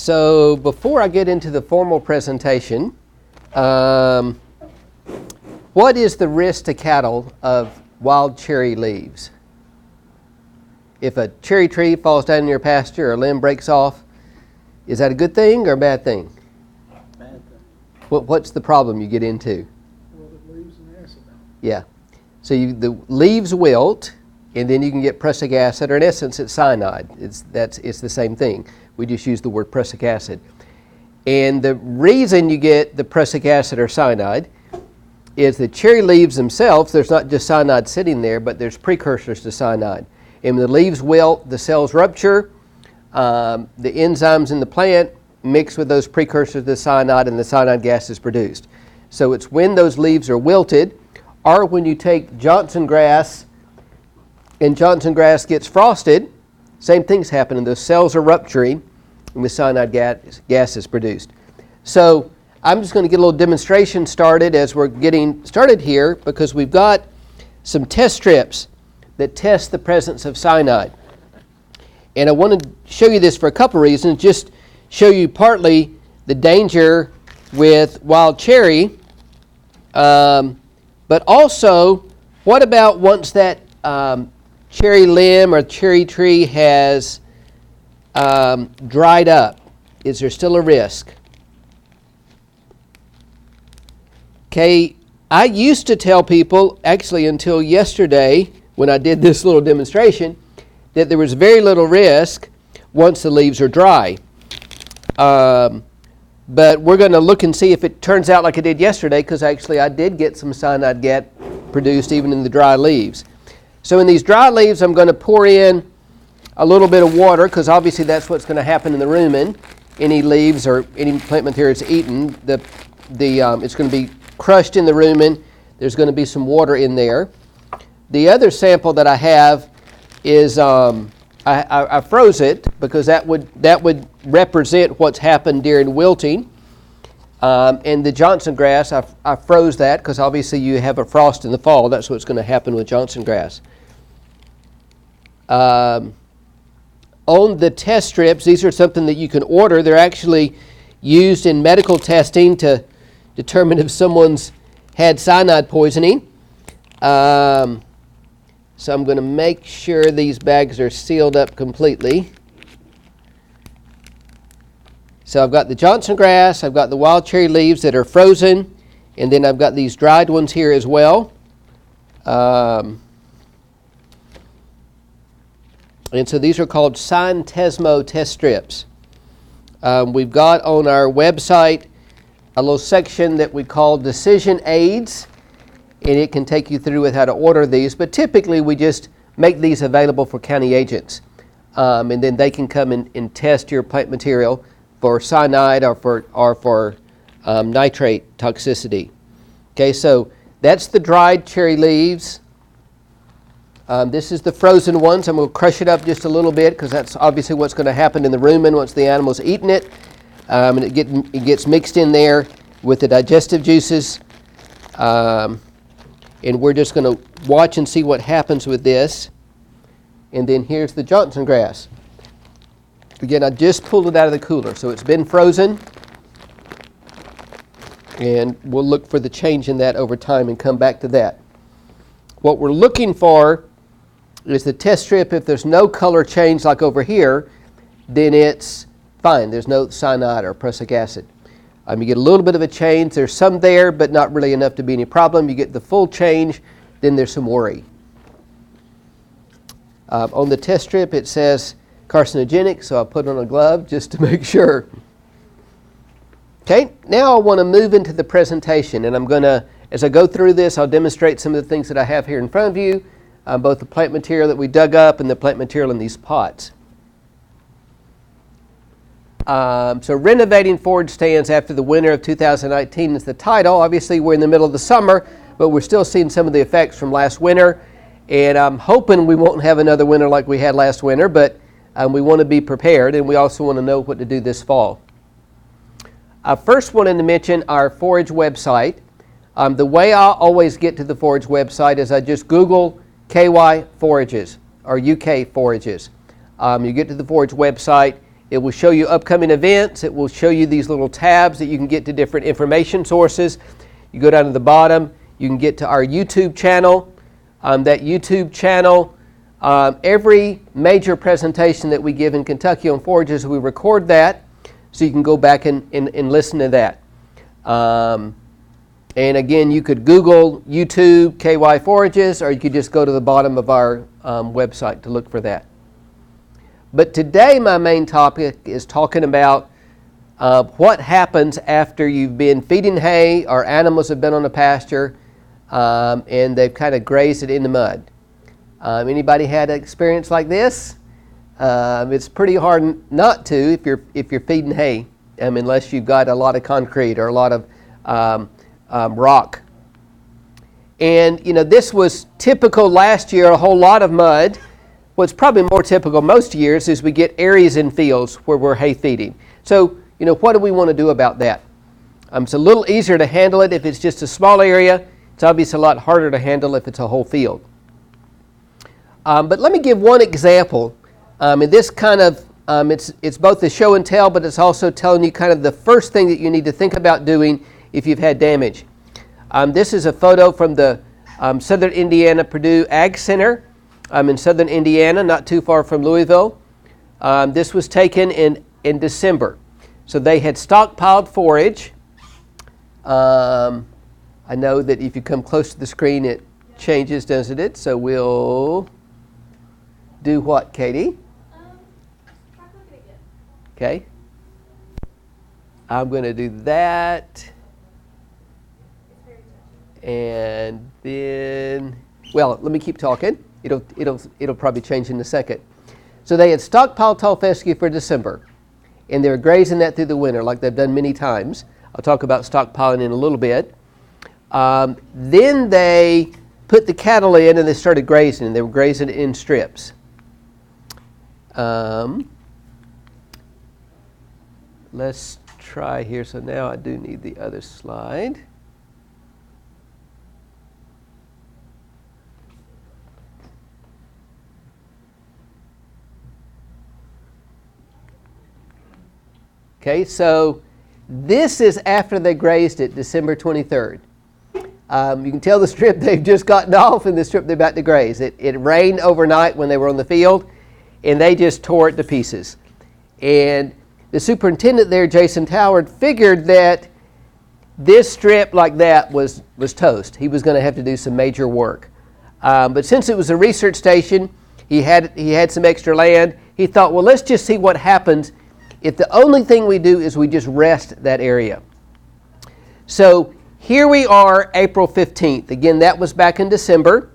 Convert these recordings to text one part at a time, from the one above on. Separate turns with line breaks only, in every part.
So before I get into the formal presentation, what is the risk to cattle of wild cherry leaves? If a cherry tree falls down in your pasture or a limb breaks off, is that a good thing or a bad thing?
Bad thing.
What's the problem you get into?
Well, the leaves and acid.
Yeah. So the leaves wilt, and then you can get prussic acid, or in essence it's cyanide. It's the same thing. We just use the word prussic acid. And the reason you get the prussic acid or cyanide is the cherry leaves themselves, there's not just cyanide sitting there, but there's precursors to cyanide. And when the leaves wilt, the cells rupture, the enzymes in the plant mix with those precursors to cyanide, and the cyanide gas is produced. So it's when those leaves are wilted, or when you take Johnson grass, and Johnson grass gets frosted, same thing's happening. Those cells are rupturing, and the cyanide gas is produced. So I'm just going to get a little demonstration started as we're getting started here, because we've got some test strips that test the presence of cyanide. And I want to show you this for a couple reasons. Just show you partly the danger with wild cherry, but also what about once that cherry limb or cherry tree has dried up? Is there still a risk? Okay, I used to tell people, actually until yesterday when I did this little demonstration, that there was very little risk once the leaves are dry. But we're going to look and see if it turns out like it did yesterday, because actually I did get some cyanide gas produced even in the dry leaves. So in these dry leaves, I'm going to pour in a little bit of water, because obviously that's what's going to happen in the rumen. Any leaves or any plant material is eaten, it's going to be crushed in the rumen. There's going to be some water in there. The other sample that I have is I froze it, because that would represent what's happened during wilting. And the Johnson grass, I froze that because obviously you have a frost in the fall. That's what's going to happen with Johnson grass. On the test strips, these are something that you can order. They're actually used in medical testing to determine if someone's had cyanide poisoning. So I'm going to make sure these bags are sealed up completely. So I've got the Johnson grass, I've got the wild cherry leaves that are frozen, and then I've got these dried ones here as well. And so these are called Syntesmo test strips. We've got on our website a little section that we call Decision Aids, and it can take you through with how to order these. But typically we just make these available for county agents, and then they can come and test your plant material for cyanide or for nitrate toxicity. Okay, so that's the dried cherry leaves. This is the frozen ones. I'm going to crush it up just a little bit, because that's obviously what's going to happen in the rumen once the animal's eaten it. And it gets mixed in there with the digestive juices. And we're just going to watch and see what happens with this. And then here's the Johnson grass. Again, I just pulled it out of the cooler, so it's been frozen. And we'll look for the change in that over time and come back to that. What we're looking for is the test strip. If there's no color change like over here, then it's fine. There's no cyanide or prussic acid. You get a little bit of a change. There's some there, but not really enough to be any problem. You get the full change, then there's some worry. On the test strip, it says carcinogenic, so I put on a glove just to make sure. Okay, now I want to move into the presentation, and I'm going to, as I go through this, I'll demonstrate some of the things that I have here in front of you, both the plant material that we dug up and the plant material in these pots. So Renovating Forage Stands After the Winter of 2019 is the title. Obviously we're in the middle of the summer, but we're still seeing some of the effects from last winter, and I'm hoping we won't have another winter like we had last winter, but we want to be prepared, and we also want to know what to do this fall. I first wanted to mention our forage website. The way I always get to the forage website is I just Google KY forages or UK forages. You get to the forage website, It will show you upcoming events. It will show you these little tabs that you can get to different information sources. You go down to the bottom, you can get to our YouTube channel. That YouTube channel, every major presentation that we give in Kentucky on forages, we record that, so you can go back and listen to that. And again, you could Google YouTube KY Forages, or you could just go to the bottom of our website to look for that. But today my main topic is talking about what happens after you've been feeding hay or animals have been on a pasture and they've kind of grazed it in the mud. Anybody had an experience like this? It's pretty hard not to if you're feeding hay, unless you've got a lot of concrete or a lot of rock. And this was typical last year, a whole lot of mud. What's probably more typical most years is we get areas in fields where we're hay feeding. So, what do we want to do about that? It's a little easier to handle it if it's just a small area. It's obviously a lot harder to handle if it's a whole field. But let me give one example. And this kind of, it's both a show and tell, but it's also telling you kind of the first thing that you need to think about doing if you've had damage. This is a photo from the Southern Indiana Purdue Ag Center. In southern Indiana, not too far from Louisville. This was taken in December. So they had stockpiled forage. I know that if you come close to the screen, it changes, doesn't it? So we'll do what, Katie?
Try clicking again.
Okay. I'm going to do that.
It's very touchy.
And then, well, let me keep talking. It'll probably change in a second. So they had stockpiled tall fescue for December, and they were grazing that through the winter like they've done many times. I'll talk about stockpiling in a little bit. Then they put the cattle in and they started grazing, and they were grazing in strips. Let's try here. So now I do need the other slide. Okay, so this is after they grazed it, December 23rd. You can tell the strip they've just gotten off and the strip they're about to graze. It rained overnight when they were on the field, and they just tore it to pieces. And the superintendent there, Jason Toward, figured that this strip like that was toast. He was going to have to do some major work. But since it was a research station, he had some extra land. He thought, well, let's just see what happens if the only thing we do is we just rest that area. So here we are, April 15th. Again, that was back in December.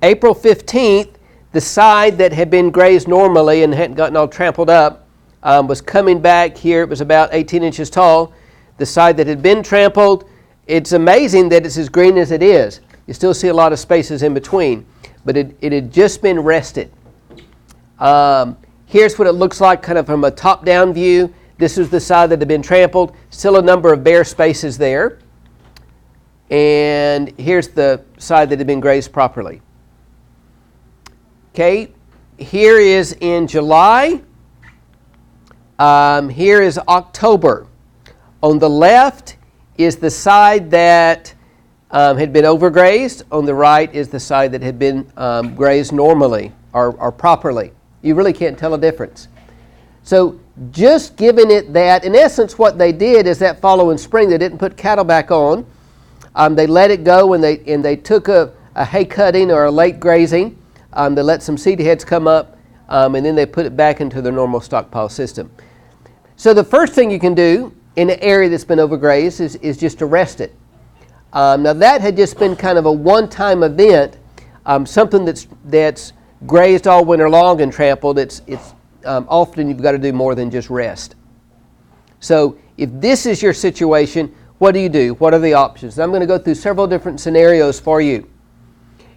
April 15th, the side that had been grazed normally and hadn't gotten all trampled up was coming back here. It was about 18 inches tall. The side that had been trampled, it's amazing that it's as green as it is. You still see a lot of spaces in between, but it had just been rested. Here's what it looks like kind of from a top-down view. This is the side that had been trampled. Still a number of bare spaces there. And here's the side that had been grazed properly. Okay, here is in July. Here is October. On the left is the side that had been overgrazed. On the right is the side that had been grazed normally or properly. You really can't tell a difference. So just giving it that, in essence what they did is that following spring they didn't put cattle back on. They let it go and they took a hay cutting or a late grazing. They let some seed heads come up and then they put it back into their normal stockpile system. So the first thing you can do in an area that's been overgrazed is just to rest it. Now that had just been kind of a one-time event, something that's grazed all winter long and trampled. It's often you've got to do more than just rest. So if this is your situation, what do you do? What are the options? And I'm going to go through several different scenarios for you.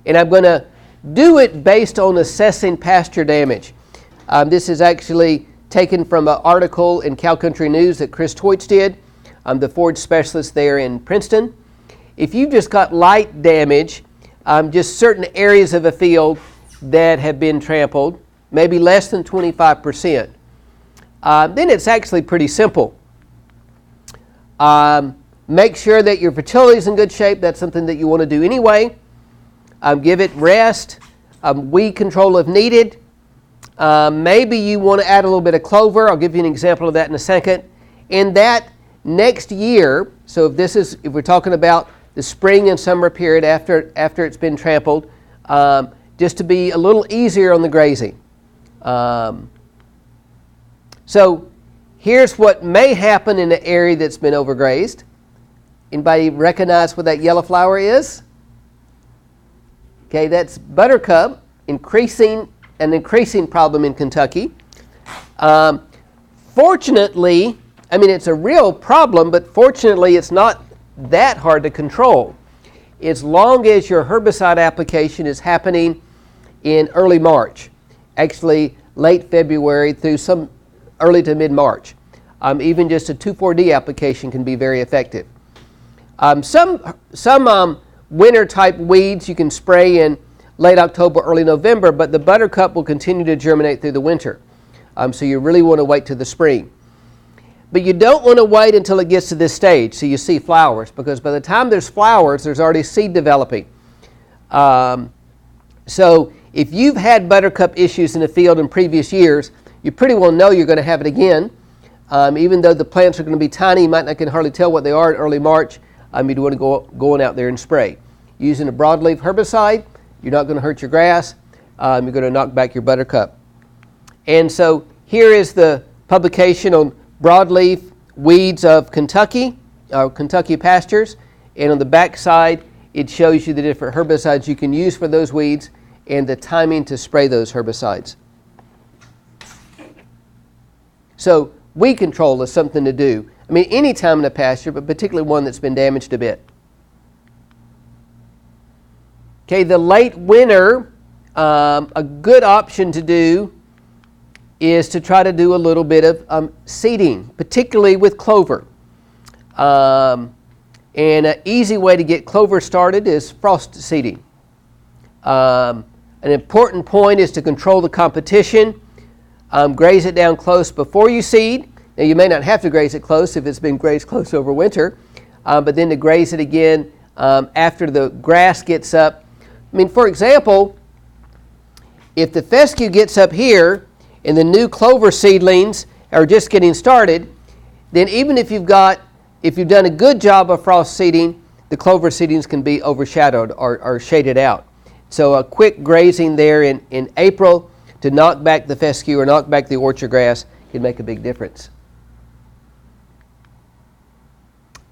And I'm going to do it based on assessing pasture damage. This is actually taken from an article in Cow Country News that Chris Toitz did, the forage specialist there in Princeton. If you've just got light damage, just certain areas of a field that have been trampled, maybe less than 25%, then it's actually pretty simple. Make sure that your fertility is in good shape. That's something that you want to do anyway. Give it rest. Weed control if needed. Maybe you want to add a little bit of clover. I'll give you an example of that in a second. And that next year, so if we're talking about the spring and summer period after it's been trampled, just to be a little easier on the grazing. So here's what may happen in an area that's been overgrazed. Anybody recognize what that yellow flower is? Okay, that's buttercup, an increasing problem in Kentucky. Fortunately, I mean, it's a real problem, but fortunately it's not that hard to control, as long as your herbicide application is happening in early March, actually late February through some early to mid-March. Even just a 2,4-D application can be very effective. Some winter-type weeds you can spray in late October, early November, but the buttercup will continue to germinate through the winter. So you really want to wait till the spring. But you don't want to wait until it gets to this stage, so you see flowers, because by the time there's flowers, there's already seed developing. So if you've had buttercup issues in the field in previous years, you pretty well know you're going to have it again. Even though the plants are going to be tiny, you might not can hardly tell what they are in early March. You'd want to go out there and spray. Using a broadleaf herbicide, you're not going to hurt your grass. You're going to knock back your buttercup. And so here is the publication on broadleaf weeds of Kentucky pastures. And on the back side, it shows you the different herbicides you can use for those weeds and the timing to spray those herbicides. So weed control is something to do. I mean, any time in a pasture, but particularly one that's been damaged a bit. Okay, the late winter, a good option to do is to try to do a little bit of seeding, particularly with clover. And an easy way to get clover started is frost seeding. An important point is to control the competition. Graze it down close before you seed. Now you may not have to graze it close if it's been grazed close over winter, but then to graze it again after the grass gets up. I mean, for example, if the fescue gets up here and the new clover seedlings are just getting started, then even if you've done a good job of frost seeding, the clover seedlings can be overshadowed or shaded out. So a quick grazing there in April to knock back the fescue or knock back the orchard grass can make a big difference.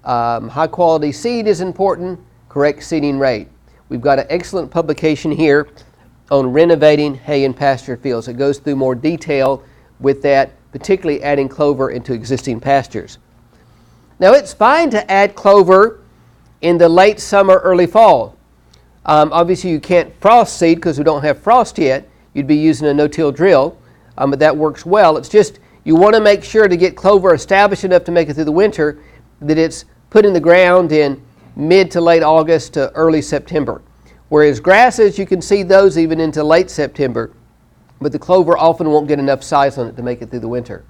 High quality seed is important, correct seeding rate. We've got an excellent publication here on renovating hay and pasture fields. It goes through more detail with that, particularly adding clover into existing pastures. Now it's fine to add clover in the late summer, early fall. Obviously you can't frost seed because we don't have frost yet. You'd be using a no-till drill, but that works well. It's just you want to make sure to get clover established enough to make it through the winter that it's put in the ground in mid to late August to early September. Whereas grasses, you can see those even into late September, but the clover often won't get enough size on it to make it through the winter.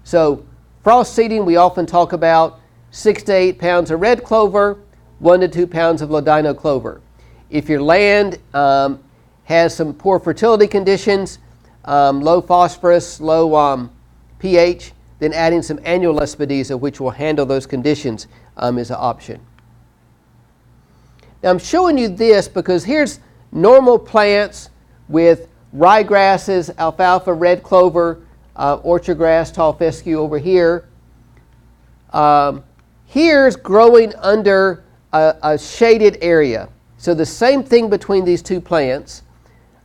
So frost seeding, we often talk about 6 to 8 pounds of red clover, 1 to 2 pounds of ladino clover. If your land has some poor fertility conditions, low phosphorus, low pH, then adding some annual Lespedeza, which will handle those conditions, is an option. Now I'm showing you this because here's normal plants with ryegrasses, alfalfa, red clover, orchard grass, tall fescue over here. Here's growing under a shaded area. So the same thing between these two plants.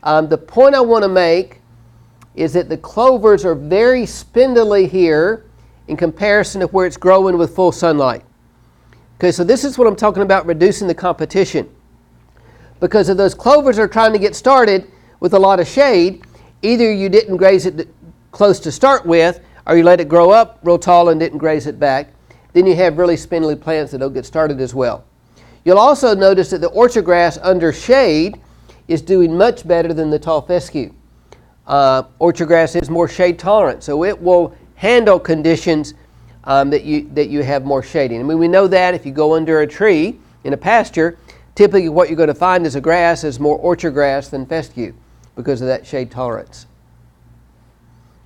The point I want to make is that the clovers are very spindly here in comparison to where it's growing with full sunlight. Okay, so this is what I'm talking about, reducing the competition. Because if those clovers are trying to get started with a lot of shade, either you didn't graze it close to start with, or you let it grow up real tall and didn't graze it back. Then you have really spindly plants that don't get started as well. You'll also notice that the orchard grass under shade is doing much better than the tall fescue. Orchard grass is more shade tolerant, so it will handle conditions that you have more shading. I mean, we know that if you go under a tree in a pasture, typically what you're going to find is a grass is more orchard grass than fescue because of that shade tolerance.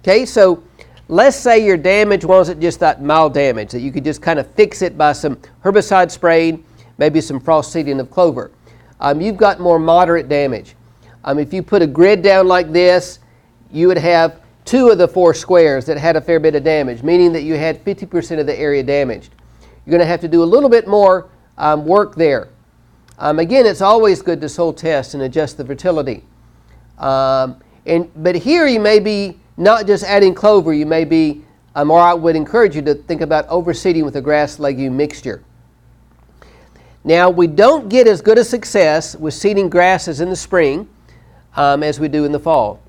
Okay, so let's say your damage wasn't just that mild damage, that you could just kind of fix it by some herbicide spraying, maybe some frost seeding of clover. You've got more moderate damage. If you put a grid down like this, you would have 2 of the 4 squares that had a fair bit of damage, meaning that you had 50% of the area damaged. You're going to have to do a little bit more work there. Again, it's always good to soil test and adjust the fertility. But here you may be not just adding clover, you may be, or I would encourage you to think about overseeding with a grass legume mixture. Now, we don't get as good a success with seeding grasses in the spring as we do in the fall.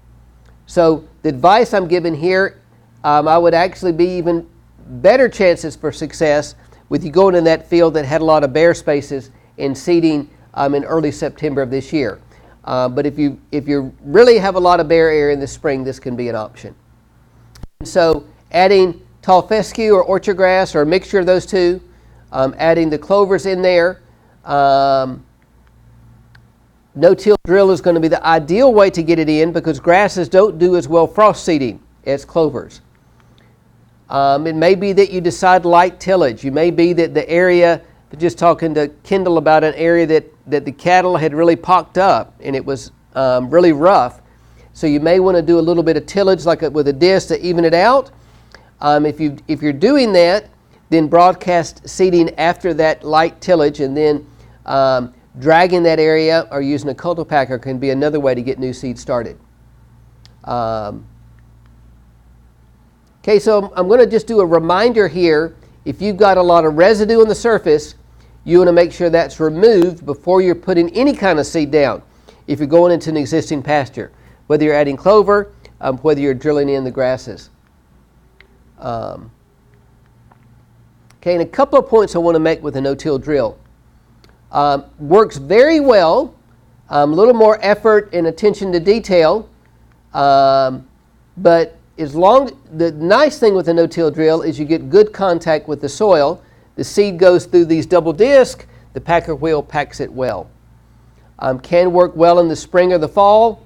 So the advice I'm giving here, I would actually be even better chances for success with you going in that field that had a lot of bare spaces and seeding in early September of this year. But if you really have a lot of bare area in the spring, this can be an option. So adding tall fescue or orchard grass or a mixture of those two, adding the clovers in there. No-till drill is going to be the ideal way to get it in because grasses don't do as well frost seeding as clovers. It may be that you decide light tillage. You may be that the area, just talking to Kendall about an area that the cattle had really pocked up and it was really rough. So you may want to do a little bit of tillage like with a disc to even it out. If you're doing that, then broadcast seeding after that light tillage and then dragging that area or using a cultipacker can be another way to get new seed started. Okay, so I'm going to just do a reminder here. If you've got a lot of residue on the surface, you want to make sure that's removed before you're putting any kind of seed down. If you're going into an existing pasture, whether you're adding clover, whether you're drilling in the grasses. Okay, and a couple of points I want to make with a no-till drill. Works very well, a little more effort and attention to detail, but the nice thing with a no-till drill is you get good contact with the soil. The seed goes through these double discs, the packer wheel packs it well. Can work well in the spring or the fall.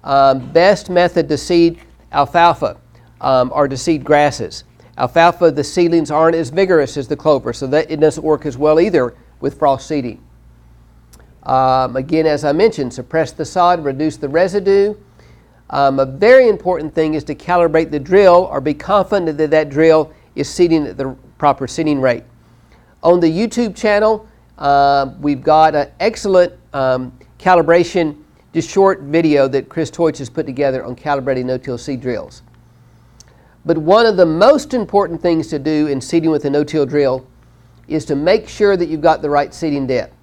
Best method to seed alfalfa or to seed grasses. Alfalfa, the seedlings aren't as vigorous as the clover, so that it doesn't work as well either with frost seeding. Again, as I mentioned, suppress the sod, reduce the residue. A very important thing is to calibrate the drill or be confident that that drill is seeding at the proper seeding rate. On the YouTube channel, we've got an excellent calibration, just short video that Chris Teutsch has put together on calibrating no-till seed drills. But one of the most important things to do in seeding with a no-till drill is to make sure that you've got the right seeding depth.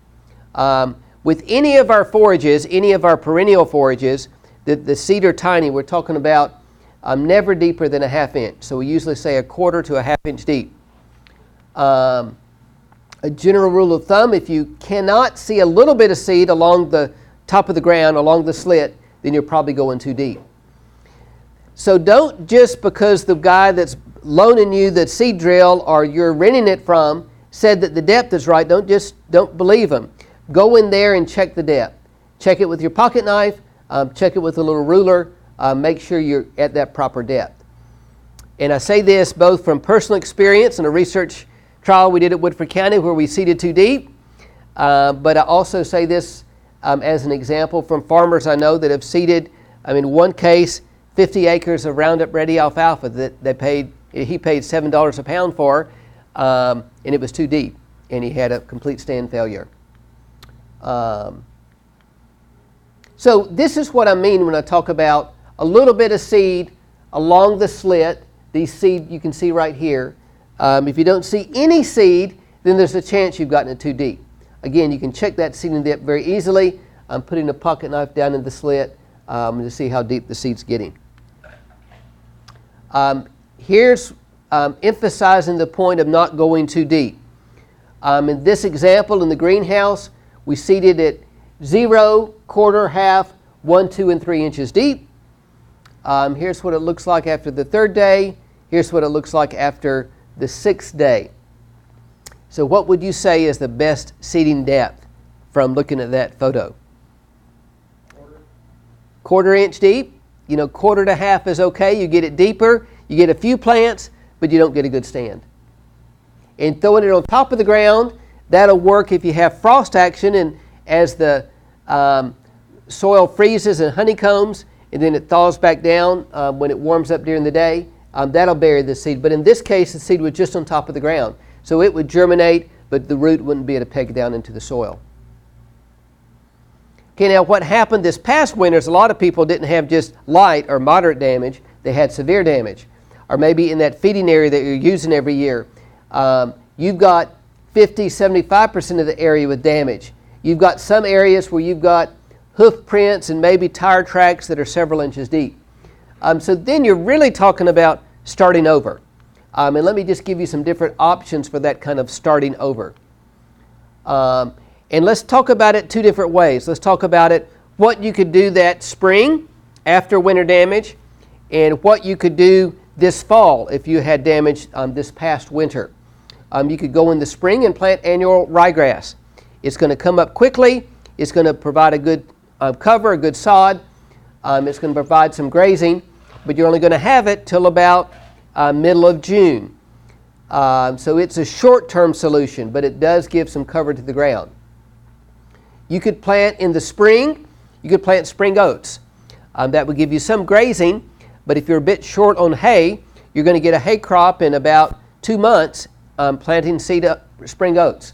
With any of our forages, any of our perennial forages, the seed are tiny. We're talking about never deeper than a ½ inch. So we usually say a quarter to a ½ inch deep. A general rule of thumb, if you cannot see a little bit of seed along the top of the ground, along the slit, then you're probably going too deep. So don't just because the guy that's loaning you the seed drill or you're renting it from said that the depth is right, don't believe him. Go in there and check the depth. Check it with your pocket knife, check it with a little ruler, make sure you're at that proper depth. And I say this both from personal experience and a research trial we did at Woodford County where we seeded too deep, but I also say this as an example from farmers I know that have seeded, in one case, 50 acres of Roundup Ready alfalfa that he paid $7 a pound for, and it was too deep, and he had a complete stand failure. So this is what I mean when I talk about a little bit of seed along the slit. These seed you can see right here. If you don't see any seed, then there's a chance you've gotten it too deep. Again, you can check that seeding depth very easily. I'm putting a pocket knife down in the slit to see how deep the seed's getting. Here's emphasizing the point of not going too deep. In this example in the greenhouse, we seeded it 0, quarter, half, 1, 2, and 3 inches deep. Here's what it looks like after the 3rd day. Here's what it looks like after the 6th day. So what would you say is the best seeding depth from looking at that photo? Quarter inch deep. You know, 1/4 to 1/2 is okay. You get it deeper, you get a few plants, but you don't get a good stand. And throwing it on top of the ground, that'll work if you have frost action, and as the soil freezes and honeycombs, and then it thaws back down when it warms up during the day, that'll bury the seed. But in this case, the seed was just on top of the ground. So it would germinate, but the root wouldn't be able to peg down into the soil. Okay, now what happened this past winter is a lot of people didn't have just light or moderate damage, they had severe damage. Or maybe in that feeding area that you're using every year, you've got 50-75% of the area with damage. You've got some areas where you've got hoof prints and maybe tire tracks that are several inches deep. So then you're really talking about starting over. And let me just give you some different options for that kind of starting over. And let's talk about it 2 different ways. Let's talk about it, what you could do that spring after winter damage, and what you could do this fall if you had damage this past winter. You could go in the spring and plant annual ryegrass. It's going to come up quickly. It's going to provide a good cover, a good sod. It's going to provide some grazing, but you're only going to have it till about middle of June. So it's a short-term solution, but it does give some cover to the ground. You could plant in the spring. You could plant spring oats. That would give you some grazing, but if you're a bit short on hay, you're going to get a hay crop in about 2 months planting spring oats.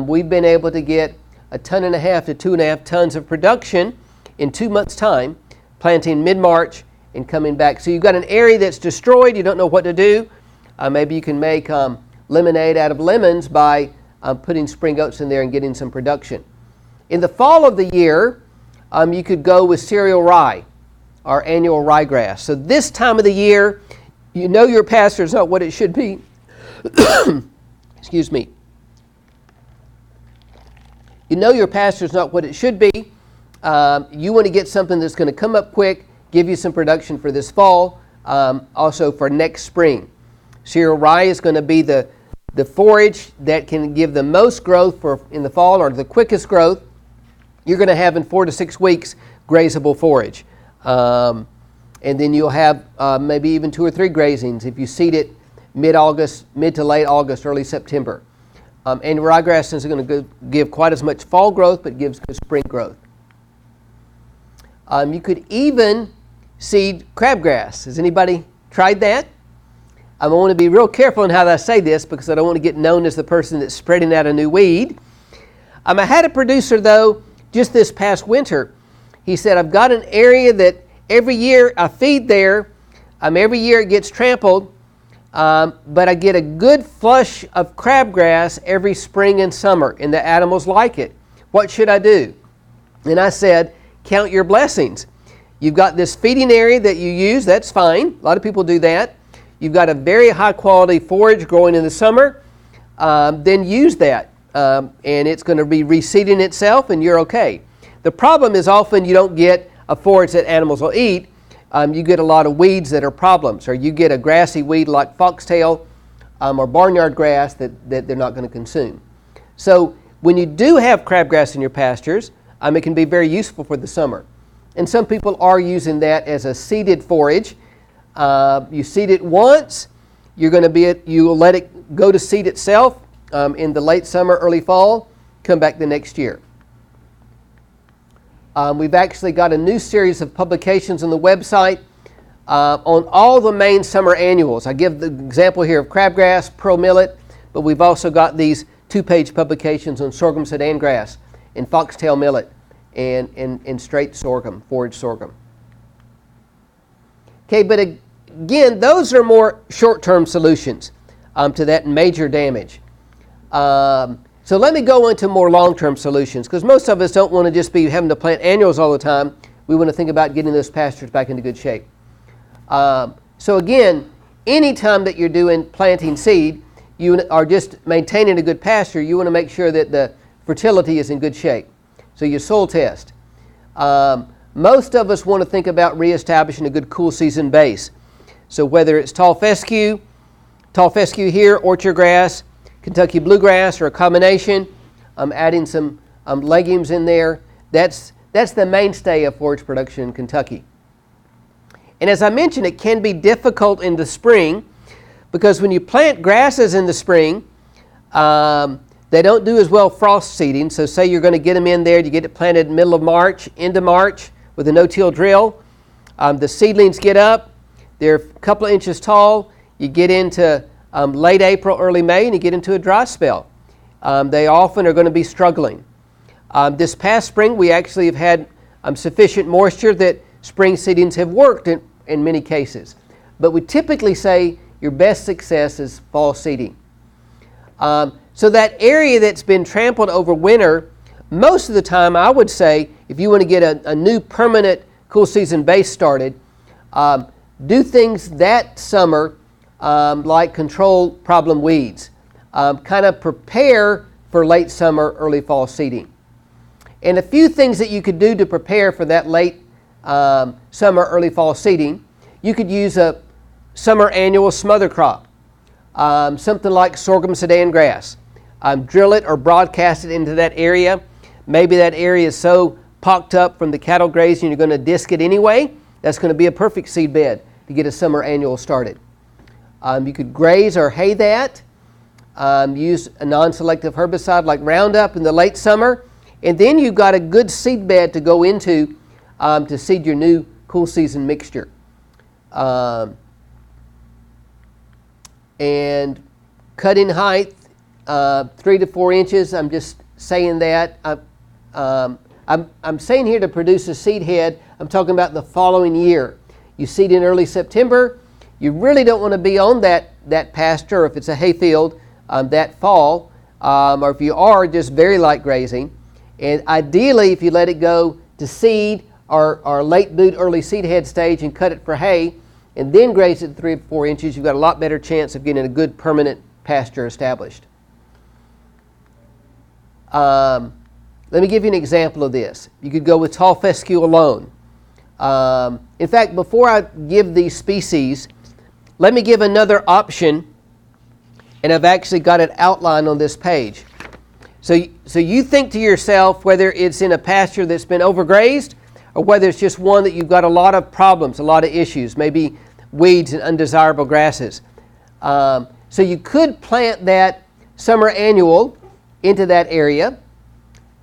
We've been able to get 1.5 to 2.5 tons of production in 2 months' time, planting mid-March and coming back. So you've got an area that's destroyed, you don't know what to do. Maybe you can make lemonade out of lemons by putting spring oats in there and getting some production. In the fall of the year, you could go with cereal rye, our annual ryegrass. So this time of the year, you know your pasture's not what it should be. Excuse me. You know your pasture's not what it should be. You want to get something that's going to come up quick, give you some production for this fall, also for next spring. Cereal rye is going to be the forage that can give the most growth in the fall, or the quickest growth. You're going to have in 4 to 6 weeks grazable forage. And then you'll have maybe even 2 or 3 grazings if you seed it mid-August, mid to late August, early September. And ryegrass isn't going to give quite as much fall growth, but gives good spring growth. You could even seed crabgrass. Has anybody tried that? I want to be real careful in how I say this because I don't want to get known as the person that's spreading out a new weed. I had a producer, though, just this past winter. He said, I've got an area that every year I feed there. Every year it gets trampled, but I get a good flush of crabgrass every spring and summer, and the animals like it. What should I do? And I said, count your blessings. You've got this feeding area that you use. That's fine. A lot of people do that. You've got a very high quality forage growing in the summer. Then use that. And it's going to be reseeding itself and you're okay. The problem is often you don't get a forage that animals will eat. You get a lot of weeds that are problems, or you get a grassy weed like foxtail or barnyard grass that they're not going to consume. So when you do have crabgrass in your pastures, it can be very useful for the summer. And some people are using that as a seeded forage. You seed it once, you will let it go to seed itself in the late summer, early fall, come back the next year. We've actually got a new series of publications on the website on all the main summer annuals. I give the example here of crabgrass, pearl millet, but we've also got these 2-page publications on sorghum sudan grass and foxtail millet and straight sorghum, forage sorghum. Okay, but again, those are more short-term solutions to that major damage. So let me go into more long-term solutions, because most of us don't want to just be having to plant annuals all the time. We want to think about getting those pastures back into good shape. So again, anytime that you're doing planting seed, you are just maintaining a good pasture, you want to make sure that the fertility is in good shape. So you soil test. most of us want to think about reestablishing a good cool season base. So whether it's tall fescue here, orchard grass, Kentucky bluegrass, or a combination, adding some legumes in there, that's the mainstay of forage production in Kentucky. And as I mentioned, it can be difficult in the spring because when you plant grasses in the spring, they don't do as well frost seeding. So say you're going to get them in there, you get it planted in the middle of March, into March with a no-till drill. The seedlings get up, they're a couple of inches tall. You get into late April, early May, and you get into a dry spell. They often are going to be struggling. This past spring, we actually have had sufficient moisture that spring seedings have worked in many cases. But we typically say your best success is fall seeding. So that area that's been trampled over winter, most of the time I would say if you want to get a new permanent cool season base started, do things that summer like control problem weeds. Kind of prepare for late summer, early fall seeding. And a few things that you could do to prepare for that late summer, early fall seeding. You could use a summer annual smother crop, something like sorghum sudan grass. Drill it or broadcast it into that area. Maybe that area is so pocked up from the cattle grazing you're going to disc it anyway. That's going to be a perfect seed bed to get a summer annual started. You could graze or hay that. Use a non-selective herbicide like Roundup in the late summer. And then you've got a good seed bed to go into to seed your new cool season mixture. And cut in height 3 to 4 inches. I'm just saying that. I'm saying here to produce a seed head. I'm talking about the following year. You seed in early September. You really don't want to be on that pasture, or if it's a hay field, that fall, or if you are just very light grazing. And ideally, if you let it go to seed or late boot, early seed head stage and cut it for hay, and then graze it 3 to 4 inches, you've got a lot better chance of getting a good permanent pasture established. Let me give you an example of this. You could go with tall fescue alone. In fact, before I give these species, let me give another option, and I've actually got it outlined on this page. So you think to yourself whether it's in a pasture that's been overgrazed or whether it's just one that you've got a lot of problems, a lot of issues, maybe weeds and undesirable grasses. So you could plant that summer annual into that area.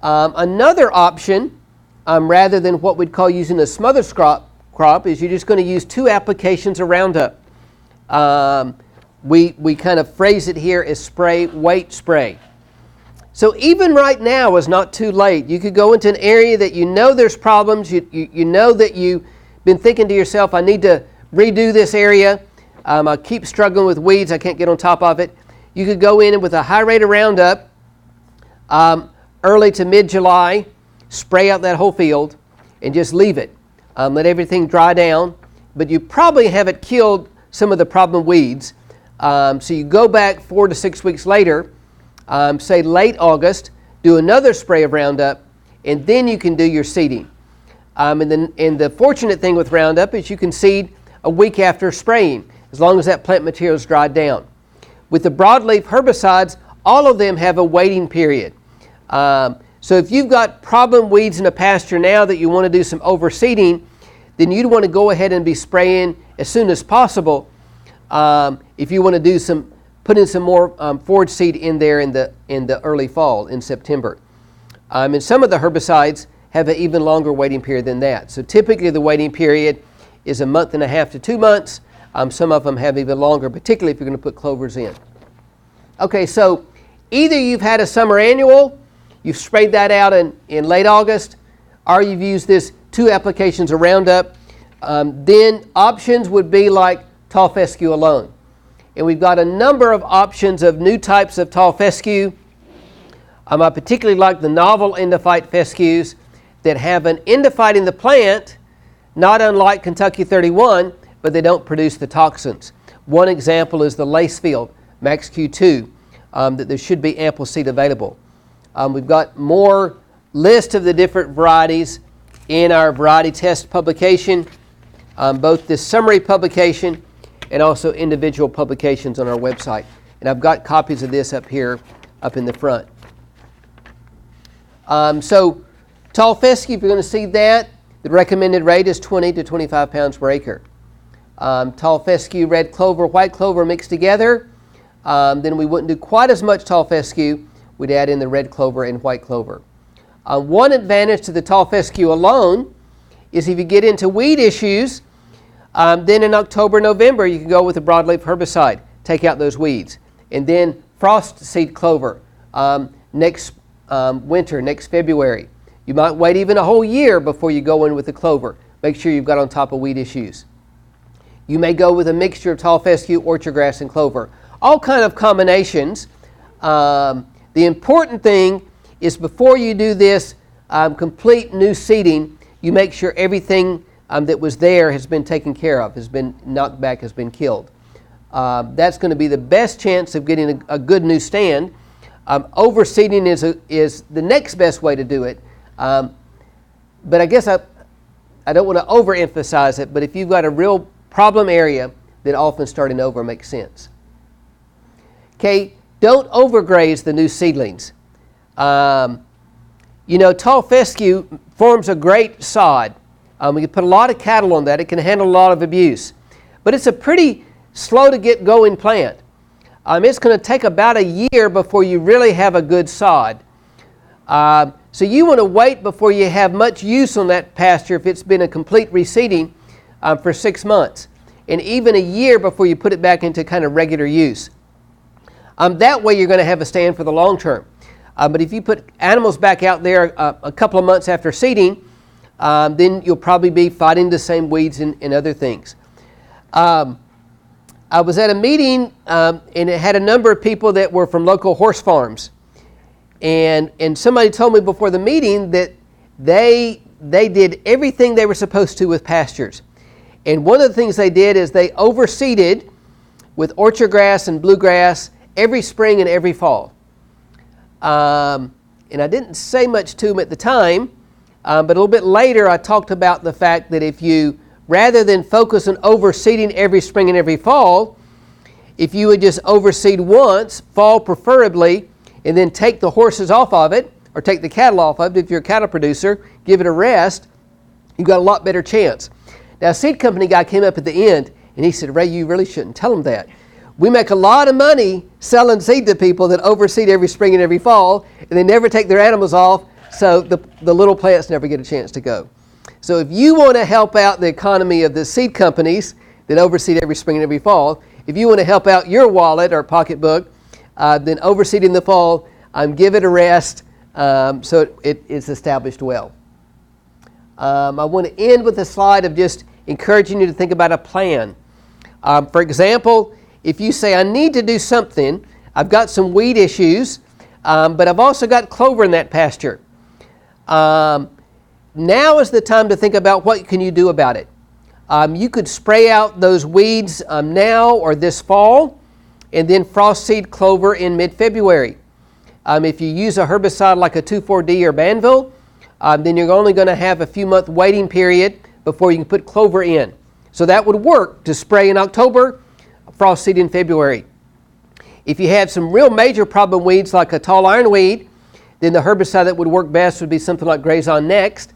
Another option, rather than what we'd call using a smother crop, is you're just going to use 2 applications of Roundup. We kind of phrase it here as spray, wait, spray. So even right now is not too late. You could go into an area that you know there's problems. You know that you've been thinking to yourself, I need to redo this area. I keep struggling with weeds. I can't get on top of it. You could go in and with a high rate of Roundup, early to mid-July, spray out that whole field and just leave it. Let everything dry down. But you probably haven't killed some of the problem weeds. So you go back 4 to 6 weeks later, say late August, do another spray of Roundup, and then you can do your seeding. And the fortunate thing with Roundup is you can seed a week after spraying, as long as that plant material is dried down. With the broadleaf herbicides, all of them have a waiting period. So if you've got problem weeds in a pasture now that you want to do some overseeding, then you'd want to go ahead and be spraying as soon as possible. If you want to do put in some more forage seed in there in the early fall, in September. And some of the herbicides have an even longer waiting period than that. So typically the waiting period is 1.5 months to 2 months. Some of them have even longer, particularly if you're going to put clovers in. Okay, so either you've had a summer annual, you've sprayed that out in late August, or you've used this 2 applications of Roundup. Then options would be like tall fescue alone. And we've got a number of options of new types of tall fescue. I particularly like the novel endophyte fescues that have an endophyte in the plant, not unlike Kentucky 31, but they don't produce the toxins. One example is the Lacefield Max Q2, that there should be ample seed available. We've got more list of the different varieties in our variety test publication, both this summary publication and also individual publications on our website. And I've got copies of this up here, up in the front. So tall fescue, if you're going to see that, the recommended rate is 20 to 25 pounds per acre. Tall fescue, red clover, white clover mixed together, then we wouldn't do quite as much tall fescue. We'd add in the red clover and white clover. One advantage to the tall fescue alone is if you get into weed issues, then in October, November, you can go with a broadleaf herbicide, take out those weeds. And then frost seed clover next winter, next February. You might wait even a whole year before you go in with the clover. Make sure you've got on top of weed issues. You may go with a mixture of tall fescue, orchard grass, and clover. All kind of combinations. The important thing is before you do this complete new seeding, you make sure everything that was there has been taken care of, has been knocked back, has been killed. That's going to be the best chance of getting a good new stand. Overseeding is the next best way to do it. But I guess I don't want to overemphasize it, but if you've got a real problem area, then often starting over makes sense. Okay, don't overgraze the new seedlings. Tall fescue forms a great sod. We can put a lot of cattle on that. It can handle a lot of abuse. But it's a pretty slow to get going plant. It's going to take about a year before you really have a good sod. So you want to wait before you have much use on that pasture if it's been a complete reseeding for 6 months. And even a year before you put it back into kind of regular use. That way you're going to have a stand for the long term. But if you put animals back out there a couple of months after seeding, then you'll probably be fighting the same weeds and other things. I was at a meeting and it had a number of people that were from local horse farms. And somebody told me before the meeting that they did everything they were supposed to with pastures. And one of the things they did is they overseeded with orchard grass and bluegrass every spring and every fall. And I didn't say much to them at the time, but a little bit later I talked about the fact that if you, rather than focus on overseeding every spring and every fall, if you would just overseed once, fall preferably, and then take the horses off of it, or take the cattle off of it, if you're a cattle producer, give it a rest, you've got a lot better chance. Now, a seed company guy came up at the end, and he said, Ray, you really shouldn't tell them that. We make a lot of money selling seed to people that overseed every spring and every fall, and they never take their animals off, so the little plants never get a chance to go. So if you want to help out the economy of the seed companies that overseed every spring and every fall, if you want to help out your wallet or pocketbook, then overseed in the fall, give it a rest so it is established well. I want to end with a slide of just encouraging you to think about a plan. For example, if you say, I need to do something, I've got some weed issues, but I've also got clover in that pasture. Now is the time to think about what can you do about it. You could spray out those weeds now or this fall, and then frost seed clover in mid-February. If you use a herbicide like a 2,4-D or Banville, then you're only going to have a few month waiting period before you can put clover in. So that would work to spray in October, frost seed in February. If you have some real major problem weeds like a tall ironweed, then the herbicide that would work best would be something like Grazon Next.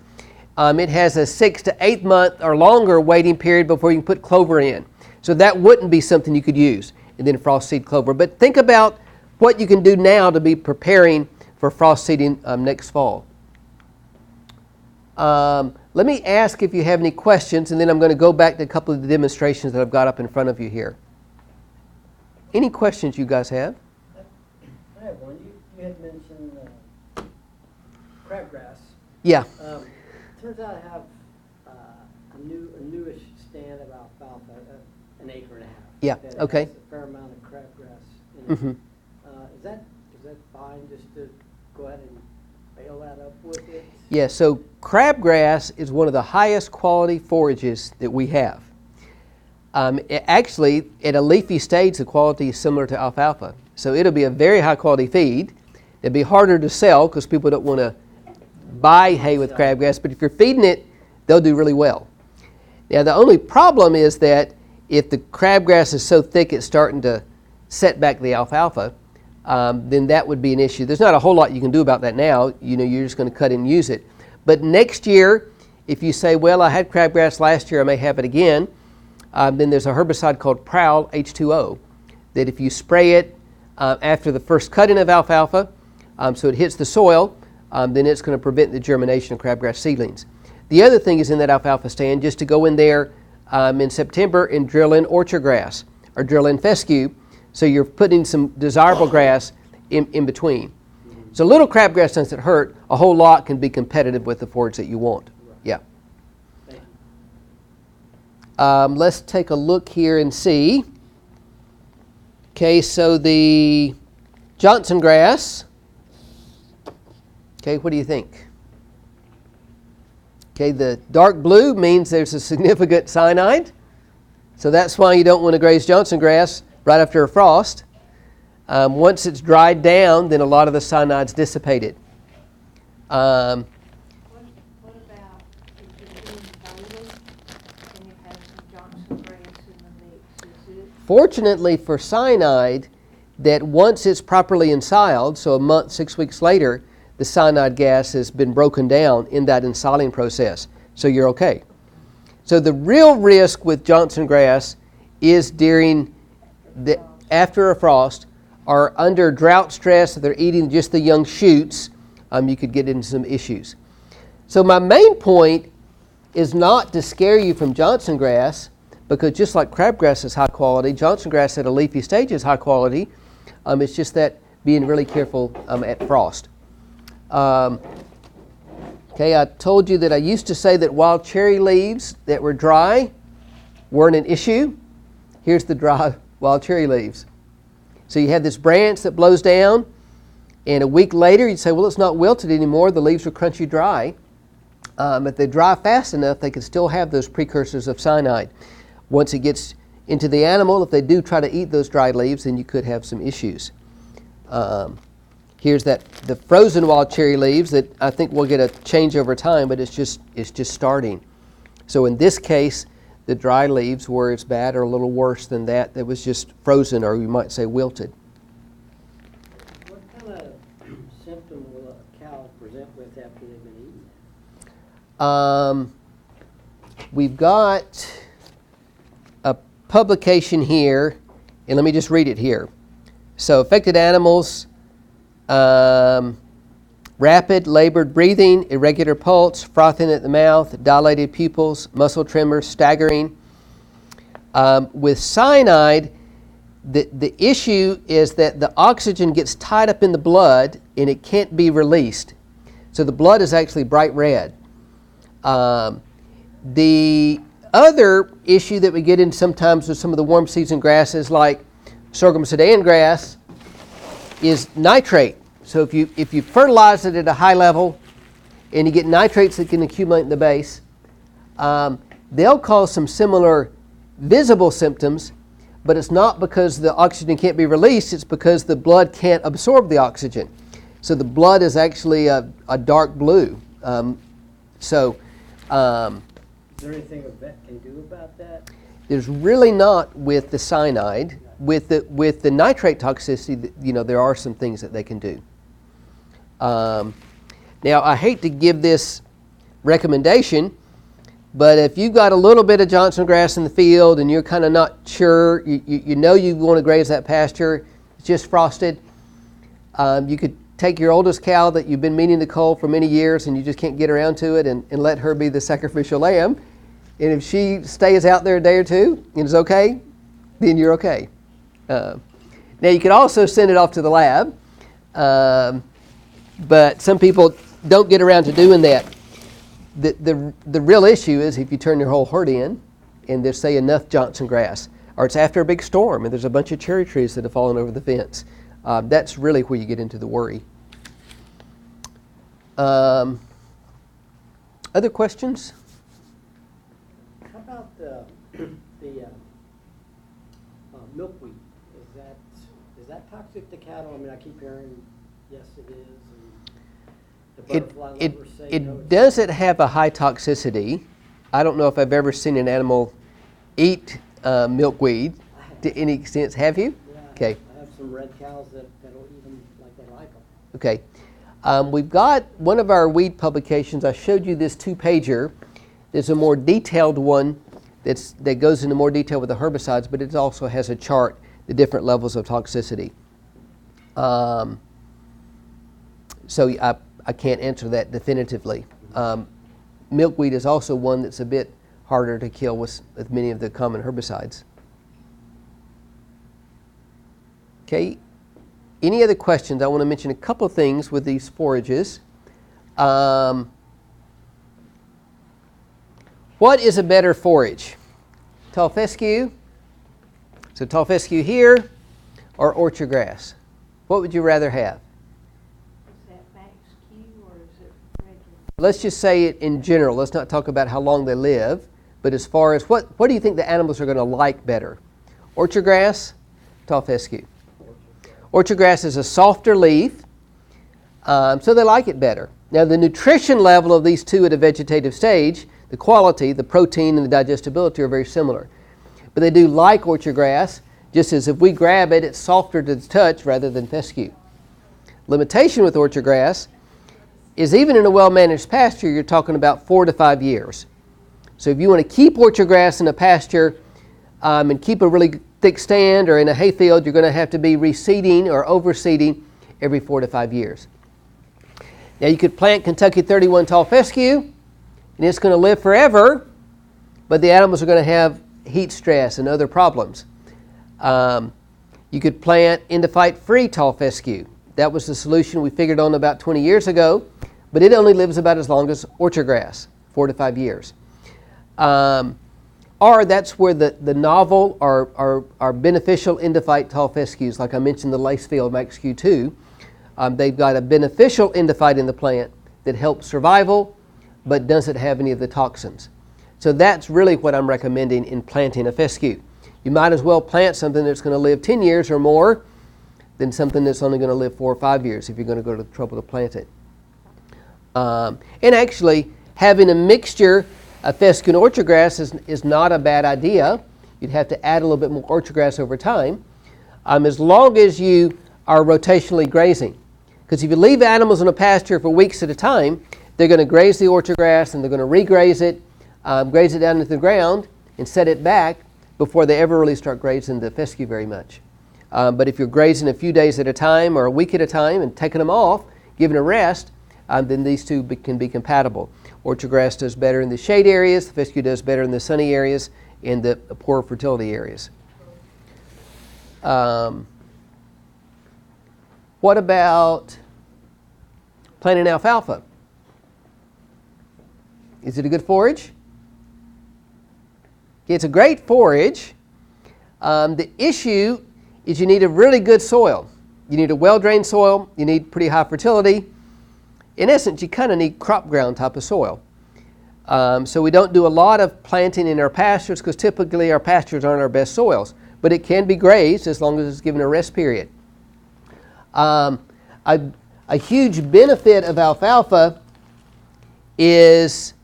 It has a 6 to 8 month or longer waiting period before you can put clover in. So that wouldn't be something you could use, and then frost seed clover. But think about what you can do now to be preparing for frost seeding next fall. Let me ask if you have any questions, and then I'm going to go back to a couple of the demonstrations that I've got up in front of you here. Any questions you guys have?
I have one. You had mentioned crabgrass.
Yeah.
Turns out I have a newish stand of alfalfa, an acre and a half.
Yeah,
that
okay.
has a fair amount of crabgrass in it.
Mm-hmm.
Is that fine just to go ahead and bale that up with it?
Yeah, so crabgrass is one of the highest quality forages that we have. Actually, at a leafy stage, the quality is similar to alfalfa. So it'll be a very high quality feed. It'll be harder to sell because people don't want to buy hay with crabgrass, but if you're feeding it, they'll do really well. Now, the only problem is that if the crabgrass is so thick it's starting to set back the alfalfa, then that would be an issue. There's not a whole lot you can do about that now. You know, you're just going to cut and use it. But next year, if you say, well, I had crabgrass last year, I may have it again, then there's a herbicide called Prowl H2O that if you spray it after the first cutting of alfalfa, so it hits the soil, then it's going to prevent the germination of crabgrass seedlings. The other thing is in that alfalfa stand, just to go in there in September and drill in orchard grass or drill in fescue, so you're putting some desirable grass in between. So little crabgrass doesn't hurt. A whole lot can be competitive with the forage that you want. Yeah. Let's take a look here and see. Okay, so the Johnson grass. Okay, what do you think? Okay, the dark blue means there's a significant cyanide. So that's why you don't want to graze Johnson grass right after a frost. Once it's dried down, then a lot of the cyanide's dissipated.
What about if you're doing boiling and you have some Johnson grass in the mix? Is it?
Fortunately for cyanide, that once it's properly ensiled, so a month, 6 weeks later, the cyanide gas has been broken down in that ensiling process. So you're okay. So the real risk with Johnson grass is during after a frost or under drought stress, if they're eating just the young shoots, you could get into some issues. So my main point is not to scare you from Johnson grass, because just like crabgrass is high quality, Johnson grass at a leafy stage is high quality. It's just that being really careful at frost. Okay, I told you that I used to say that wild cherry leaves that were dry weren't an issue. Here's the dry wild cherry leaves. So you have this branch that blows down, and a week later you'd say, well, it's not wilted anymore. The leaves are crunchy dry. If they dry fast enough, they can still have those precursors of cyanide. Once it gets into the animal, if they do try to eat those dried leaves, then you could have some issues. Here's the frozen wild cherry leaves that I think will get a change over time, but it's just starting. So in this case, the dry leaves were as bad or a little worse than that was just frozen, or you might say wilted.
What kind of symptom will a cow present with after they've been eaten?
We've got a publication here, and let me just read it here. So affected animals, rapid labored breathing, irregular pulse, frothing at the mouth, dilated pupils, muscle tremors, staggering. With cyanide, the issue is that the oxygen gets tied up in the blood and it can't be released. So the blood is actually bright red. The other issue that we get in sometimes with some of the warm season grasses like sorghum Sudan grass is nitrate. So if you fertilize it at a high level and you get nitrates that can accumulate in the base, they'll cause some similar visible symptoms, but it's not because the oxygen can't be released, it's because the blood can't absorb the oxygen. So the blood is actually a dark blue. Is there
anything a vet can do about that?
There's really not with the cyanide. With the nitrate toxicity, there are some things that they can do. Now, I hate to give this recommendation, but if you've got a little bit of Johnson grass in the field and you're kind of not sure, you know you want to graze that pasture, it's just frosted, you could take your oldest cow that you've been meaning to cull for many years and you just can't get around to it and let her be the sacrificial lamb. And if she stays out there a day or two and is okay, then you're okay. Now you could also send it off to the lab, but some people don't get around to doing that. The real issue is if you turn your whole herd in and there's, say, enough Johnson grass, or it's after a big storm and there's a bunch of cherry trees that have fallen over the fence. That's really where you get into the worry. Other questions?
How about the milkweed? Is that toxic to cattle? I mean, I keep hearing, yes, it is. And The butterfly lovers say no,
It
it's-
doesn't have a high toxicity. I don't know if I've ever seen an animal eat milkweed to any extent. Have you?
Yeah,
Okay.
I have some red cows that'll eat them like they like them.
Okay. We've got one of our weed publications. I showed you this 2-pager. There's a more detailed one that goes into more detail with the herbicides, but it also has a chart, the different levels of toxicity. So I can't answer that definitively. Milkweed is also one that's a bit harder to kill with many of the common herbicides. Okay. Any other questions? I want to mention a couple of things with these forages. What is a better forage? Tall fescue? So tall fescue here or orchard grass? What would you rather have?
Is that max Q or is it regular?
Let's just say it in general. Let's not talk about how long they live. But as far as what do you think the animals are going to like better? Orchard grass, tall fescue. Orchard grass is a softer leaf, so they like it better. Now the nutrition level of these two at a vegetative stage, the quality, the protein and the digestibility are very similar. But they do like orchard grass, just as if we grab it, it's softer to the touch rather than fescue. Limitation with orchard grass is even in a well-managed pasture, you're talking about 4 to 5 years. So if you want to keep orchard grass in a pasture and keep a really thick stand or in a hayfield, you're going to have to be reseeding or overseeding every 4 to 5 years. Now you could plant Kentucky 31 tall fescue and it's going to live forever, but the animals are going to have heat stress and other problems. You could plant endophyte free tall fescue. That was the solution we figured on about 20 years ago, but it only lives about as long as orchard grass, 4 to 5 years. Or that's where the novel or beneficial endophyte tall fescues, like I mentioned the Lacefield Max Q2, they've got a beneficial endophyte in the plant that helps survival but doesn't have any of the toxins. So that's really what I'm recommending in planting a fescue. You might as well plant something that's going to live 10 years or more than something that's only going to live 4 or 5 years if you're going to go to the trouble to plant it. And actually, having a mixture of fescue and orchard grass is not a bad idea. You'd have to add a little bit more orchard grass over time, as long as you are rotationally grazing. Because if you leave animals in a pasture for weeks at a time, they're going to graze the orchard grass and they're going to regraze it, graze it down into the ground and set it back before they ever really start grazing the fescue very much. But if you're grazing a few days at a time or a week at a time and taking them off, giving a rest, then these two can be compatible. Orchard grass does better in the shade areas, the fescue does better in the sunny areas and the poor fertility areas. What about planting alfalfa? Is it a good forage? It's a great forage. The issue is you need a really good soil. You need a well-drained soil. You need pretty high fertility. In essence, you kind of need crop ground type of soil. So we don't do a lot of planting in our pastures because typically our pastures aren't our best soils. But it can be grazed as long as it's given a rest period. A huge benefit of alfalfa is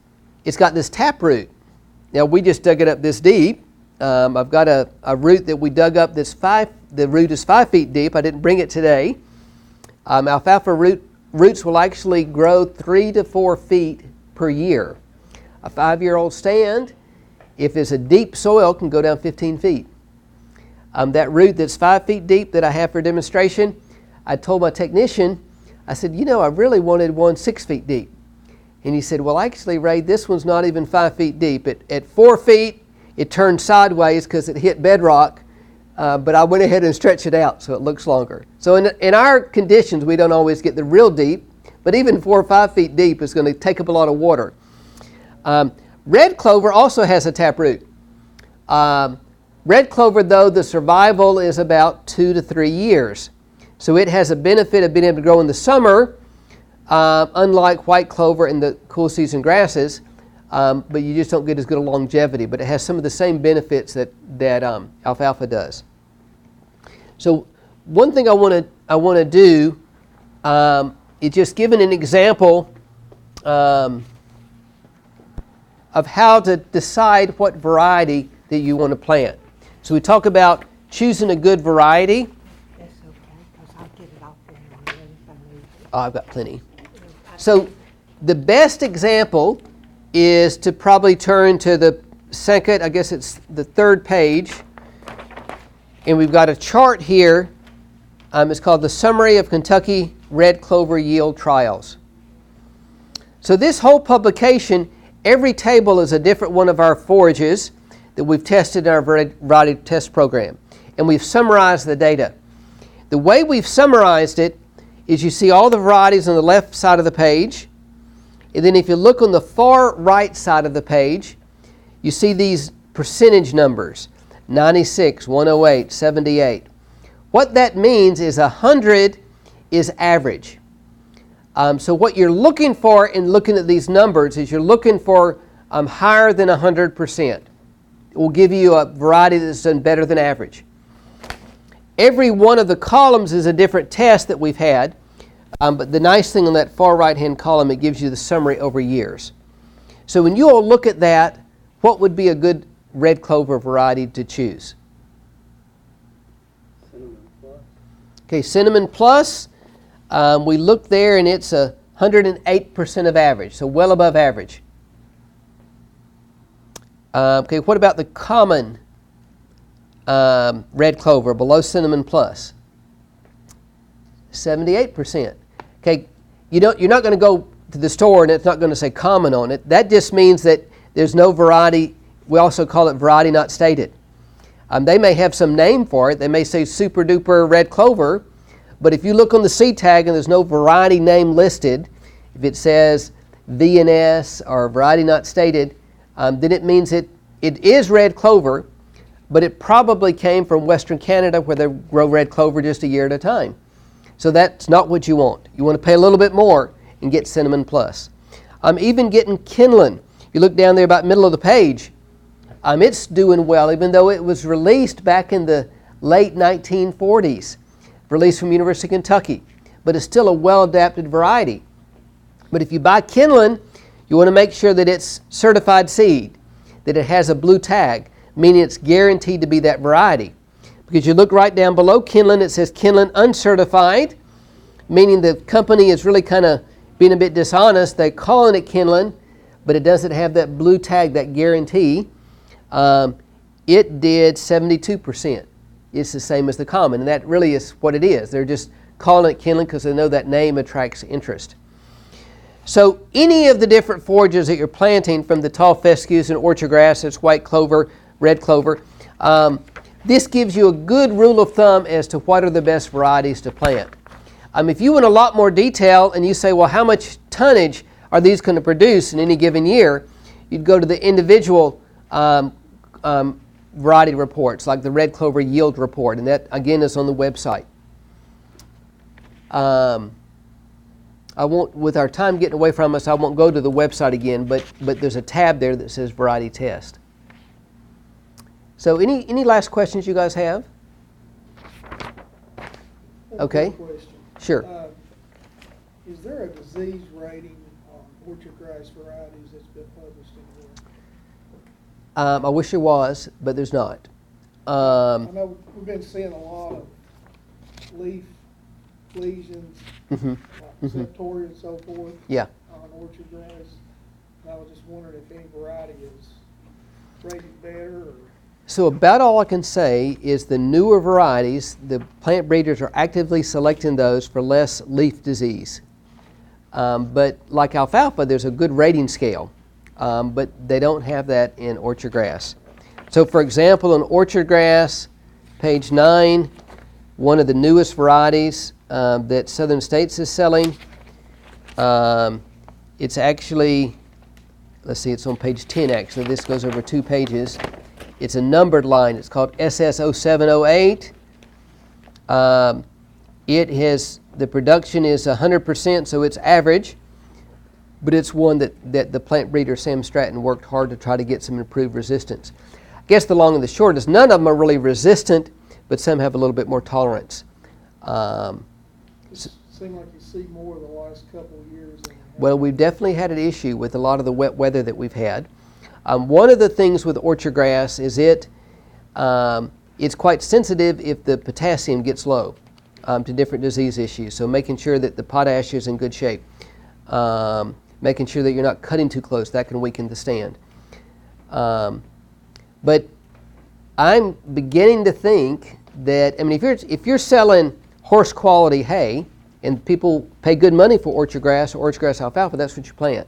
it's got this taproot. Now we just dug it up this deep. I've got a root that we dug up the root is 5 feet deep. I didn't bring it today. Alfalfa roots will actually grow 3 to 4 feet per year. A 5-year-old stand, if it's a deep soil, can go down 15 feet. That root that's 5 feet deep that I have for demonstration, I told my technician, I said, you know, I really wanted one 6 feet deep. And he said, well, actually, Ray, this one's not even 5 feet deep. At 4 feet, it turned sideways because it hit bedrock, but I went ahead and stretched it out so it looks longer. So in our conditions, we don't always get the real deep, but even 4 or 5 feet deep is going to take up a lot of water. Red clover also has a taproot. Red clover, though, the survival is about 2 to 3 years. So it has a benefit of being able to grow in the summer, unlike white clover and the cool season grasses, but you just don't get as good a longevity. But it has some of the same benefits that alfalfa does. So one thing I want to do it's just giving an example of how to decide what variety that you want to plant. So we talk about choosing a good variety.
That's okay, because I'll get it off there in a minute if I need it.
Oh, I've got plenty. So the best example is to probably turn to the second, I guess it's the third page. And we've got a chart here. It's called the Summary of Kentucky Red Clover Yield Trials. So this whole publication, every table is a different one of our forages that we've tested in our variety test program. And we've summarized the data. The way we've summarized it is you see all the varieties on the left side of the page. And then if you look on the far right side of the page, you see these percentage numbers, 96, 108, 78. What that means is 100 is average. So what you're looking for in looking at these numbers is you're looking for higher than 100%. It will give you a variety that's done better than average. Every one of the columns is a different test that we've had, but the nice thing on that far right-hand column, it gives you the summary over years. So when you all look at that, what would be a good red clover variety to choose?
Cinnamon plus.
Okay, Cinnamon Plus, we look there and it's 108% of average, so well above average. Okay, what about the common red clover below Cinnamon Plus? 78%. Okay, you're not going to go to the store and it's not going to say common on it. That just means that there's no variety. We also call it variety not stated. They may have some name for it. They may say super duper red clover, but if you look on the seed tag and there's no variety name listed, if it says VNS or variety not stated, then it means it is red clover, but it probably came from Western Canada where they grow red clover just a year at a time. So that's not what you want. You want to pay a little bit more and get Cinnamon Plus. Even getting Kinlan, you look down there about middle of the page, it's doing well even though it was released back in the late 1940s, released from University of Kentucky, but it's still a well-adapted variety. But if you buy Kinlan, you want to make sure that it's certified seed, that it has a blue tag, meaning it's guaranteed to be that variety. Because you look right down below Kinlan, it says Kinlan uncertified, meaning the company is really kind of being a bit dishonest. They're calling it Kinlan, but it doesn't have that blue tag, that guarantee. It did 72%. It's the same as the common, and that really is what it is. They're just calling it Kinlan because they know that name attracts interest. So any of the different forages that you're planting, from the tall fescues and orchard grasses, white clover, red clover, this gives you a good rule of thumb as to what are the best varieties to plant. If you want a lot more detail and you say, well, how much tonnage are these going to produce in any given year, you'd go to the individual variety reports, like the red clover yield report, and that again is on the website. I won't, with our time getting away from us, I won't go to the website again, but there's a tab there that says variety test. So any last questions you guys have? Okay.
Question.
Sure.
Is there a disease rating on orchard grass varieties that's been published anywhere?
I wish there was, but there's not.
I know we've been seeing a lot of leaf lesions, like septoria and so forth,
Yeah.
on orchard grass. And I was just wondering if any variety is rated better or...
So about all I can say is the newer varieties, the plant breeders are actively selecting those for less leaf disease. But like alfalfa, there's a good rating scale, but they don't have that in orchard grass. So for example, on orchard grass, page 9, one of the newest varieties that Southern States is selling, it's actually, let's see, it's on page 10 actually. This goes over 2 pages. It's a numbered line. It's called SS0708. The production is 100%, so it's average, but it's one that the plant breeder Sam Stratton worked hard to try to get some improved resistance. I guess the long and the short is none of them are really resistant, but some have a little bit more tolerance.
So seem like you see more the last couple of years than you have.
Well, we've definitely had an issue with a lot of the wet weather that we've had. One of the things with orchard grass is it's quite sensitive if the potassium gets low to different disease issues. So making sure that the potash is in good shape. Making sure that you're not cutting too close. That can weaken the stand. But I'm beginning to think that, I mean, if you're selling horse quality hay, and people pay good money for orchard grass or orchard grass alfalfa, that's what you plant.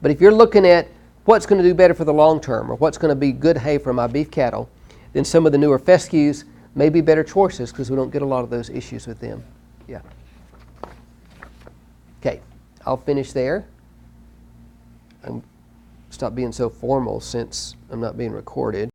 But if you're looking at what's going to do better for the long term, or what's going to be good hay for my beef cattle, then some of the newer fescues may be better choices because we don't get a lot of those issues with them. Yeah. Okay, I'll finish there. Stop being so formal since I'm not being recorded.